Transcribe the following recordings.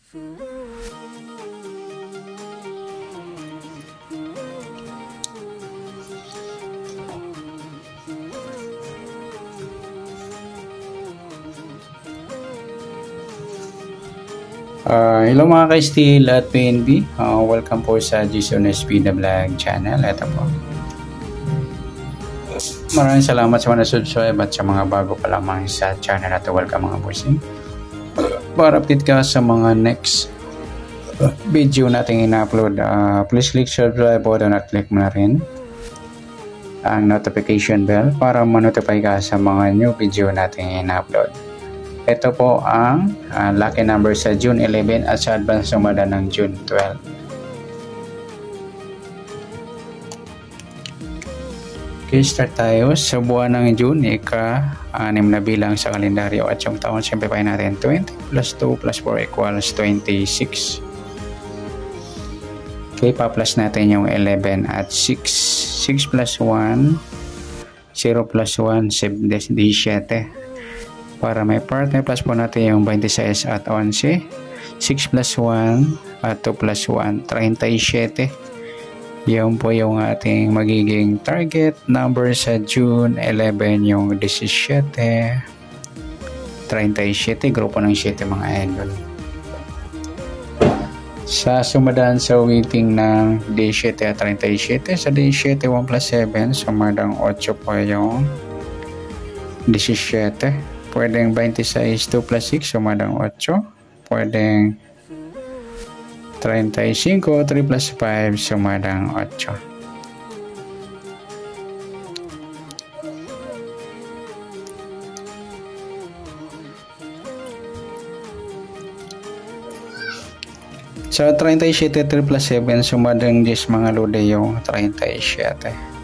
Hello mga ka-Steel at PNB, welcome po sa Jason SP The Vlog channel. Ito po, maraming salamat sa mga subscribe at sa mga bago pa lamang sa channel at welcome mga bossing. Para update ka sa mga next video natin ina-upload, please click subscribe button at click mo na rin ang notification bell para ma-notify ka sa mga new video natin ina-upload. Ito po ang lucky number sa June 11 at sa advance sumada ng June 12. Okay, start tayo sa buwan ng June, ika-6 na bilang sa kalendaryo at yung taon simplify natin. 20 plus 2 plus 4 equals 26. Okay, pa-plus natin yung 11 at 6. 6 plus 1, 0 plus 1, 17. Para may partner, plus po natin yung 26 at 11. 6 plus 1 at 2 plus 1, 37. Yan po yung ating magiging target number sa June 11, yung 17. 37, grupo ng 7 mga idol. Sa sumadaan sa waiting ng 17 at 37, sa 17, 1 plus 7, sumadang 8 po yung 17. Pwedeng 26, 2 plus 6, sumadang 8. Pwedeng 35, 3 plus 5, sumadang 8. Sa 37, 3 plus 7, sumadang 10 mga lode yung 37.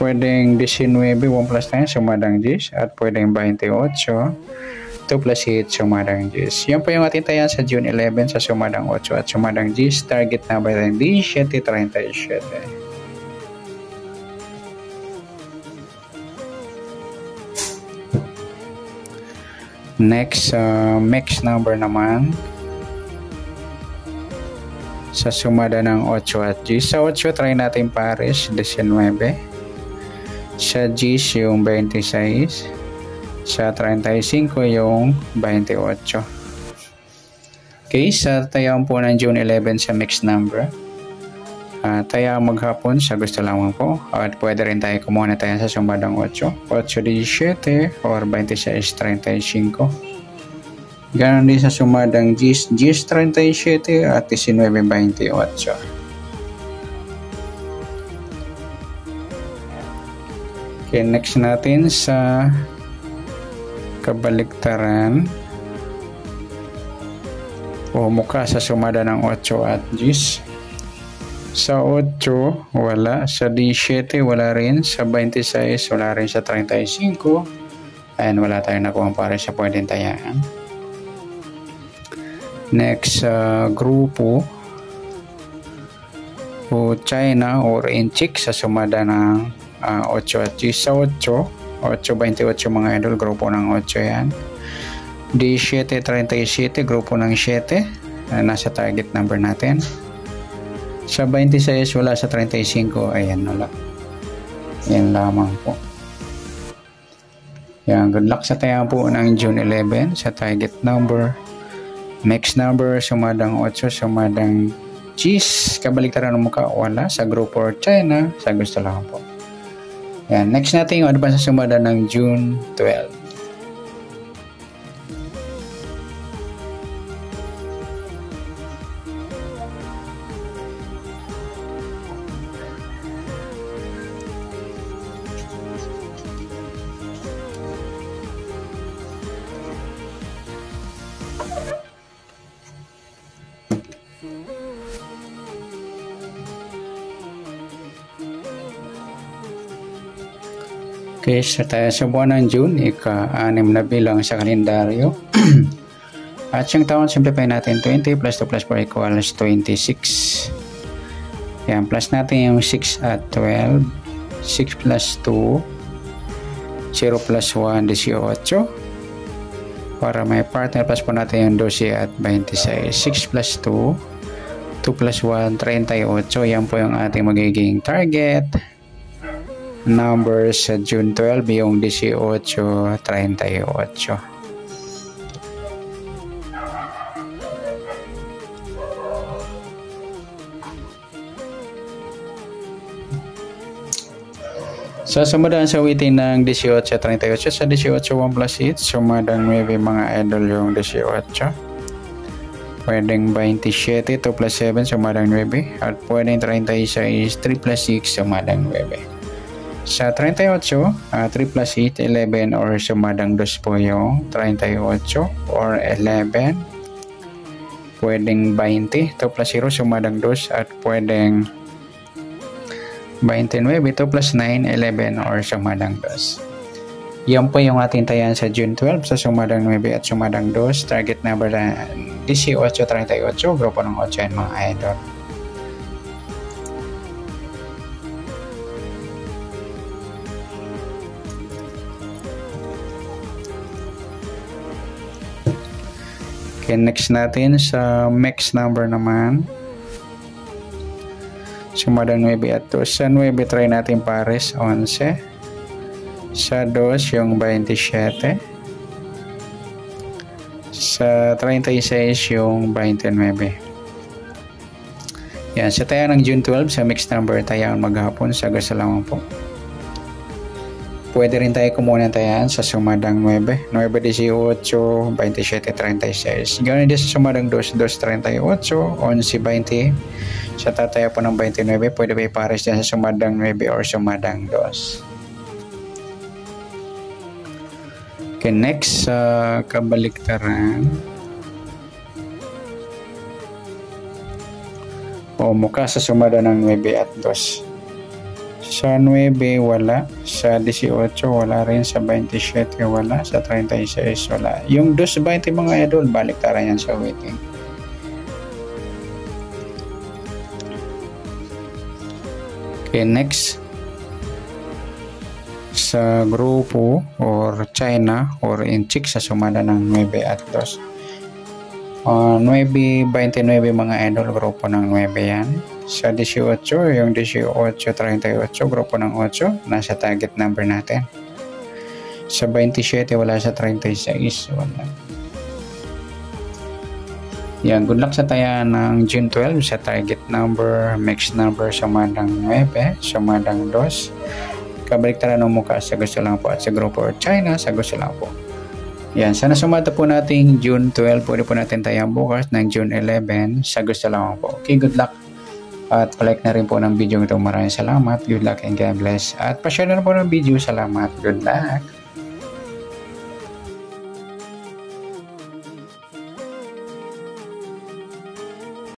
Pwedeng 19, 1 plus 9, sumadang 10. At pwedeng 28, 2 plus 8, sumadang 10. Yan po yung ating tayan sa June 11 sa sumadang 8 at sumadang 10. Target number ng 1737. Next, mix number naman. Sa sumada ng 8 at 10. Sa 8, try natin pares, 19. Sa 10 yung 26. Sa 35 yung 28. Okay, sa tayaan po ng June 11 sa mixed number. Tayaan maghapon sa gusto lamang po. At pwede rin tayo kumuha na tayo sa sumadang 8. 8-17 or 26-35. Ganon din sa sumadang 10, 10-37 at 19-28. Okay, next natin sa kabaliktaran. Mukha sa sumada ng 8 at 10. Sa 8, wala. Sa 17, wala rin. Sa 26, wala rin. Sa 35, ayan, wala tayong nakuha para sa pwedeng tayaan. Next, grupo o China or Inchik sa sumada ng 8 at 10. Sa 8, 8-28 mga idol, grupo ng 8 yan. 17-37, grupo ng 7, nasa target number natin. Sa 26, wala. Sa 35, ayan, wala. Yan lamang po. Yan, good luck sa tayan po ng June 11 sa target number. Next number, sumadang 8, sumadang 10. Kabaliktaran ng mukha, wala. Sa grupo or China, sa gusto lang po. Yan, next natin yung advance sa sumada ng June 12. Okay, sa buwan ng June, ika-6 na bilang sa kalendaryo. At yung taon, simplify natin. 20 plus 2 plus 4 equals 26. Yan, plus natin yung 6 at 12. 6 plus 2, 0 plus 1, 18. Para may partner, plus po natin yung 12 at 26. 6 plus 2, 2 plus 1, 38. Yan po yung ating magiging target number sa June 12, yung 18, 38. So, sumadaan sa awitin ng 18-38. Sa 18, 1 plus 8. Sumadang 9 mga idol yung 18. Pwedeng 27, 2 plus 7, sumadang 9. At pwedeng 36, 3 plus 6, sumadang 9. Sa 38, 3 plus 8, 11 or sumadang 2 po yung 38 or 11. Pwedeng 20, 2 plus 0, sumadang 2. At pwedeng 29, 2 plus 9, 11 or sumadang 2. Yan po yung ating tayan sa June 12 sa sumadang 9 at sumadang 2. Target number na 18-38, grupo ng 8 yan mga idol. Okay, next natin sa mix number naman. Sumadang 9 at 2. Sa 9, try natin pares 11. Sa 2, yung 27. Sa 36, yung 29. Yan, sa tayo ng June 12, sa mixed number tayo maghapon sa gusto lamang po. Pwede rin tayo kumuha ng tayan sa sumadang 9. 9, 18, 27, 36. Ganoon din sa sumadang 2, 2, 38, 11, 20. Sa tataya po ng 29, pwede ba ipares dyan sa sumadang 9 or sumadang 2. Okay, next sa kabaliktaran. O mukha sa sumada ng 9 at 2. Sa 9 wala, sa 18 wala rin, sa 27 wala, sa 36 wala. Yung 2-20 mga idol, baliktaran yan sa waiting. Okay, next sa grupo or China or inchik sa sumada ng 9 at 2. 9-29 mga idol, grupo ng 9 yan. Sa 18, yung 18-38, grupo ng 8, nasa target number natin. Sa 27, wala, sa 36, wala. Yan, good luck sa taya ng June 12 sa target number, mixed number, sumadang 9, sumadang 2. Kabaliktaran ng mukha sa gusto lang po at sa grupo or China sa gusto lang po. Yan, sana sumata po natin June 12, pwede po natin tayang bukas ng June 11 sa gusto lang po. Okay, good luck. At palike na rin po ng video ito. Maraming salamat. Good luck and God bless. At pa-share na po ng video. Salamat. Good luck.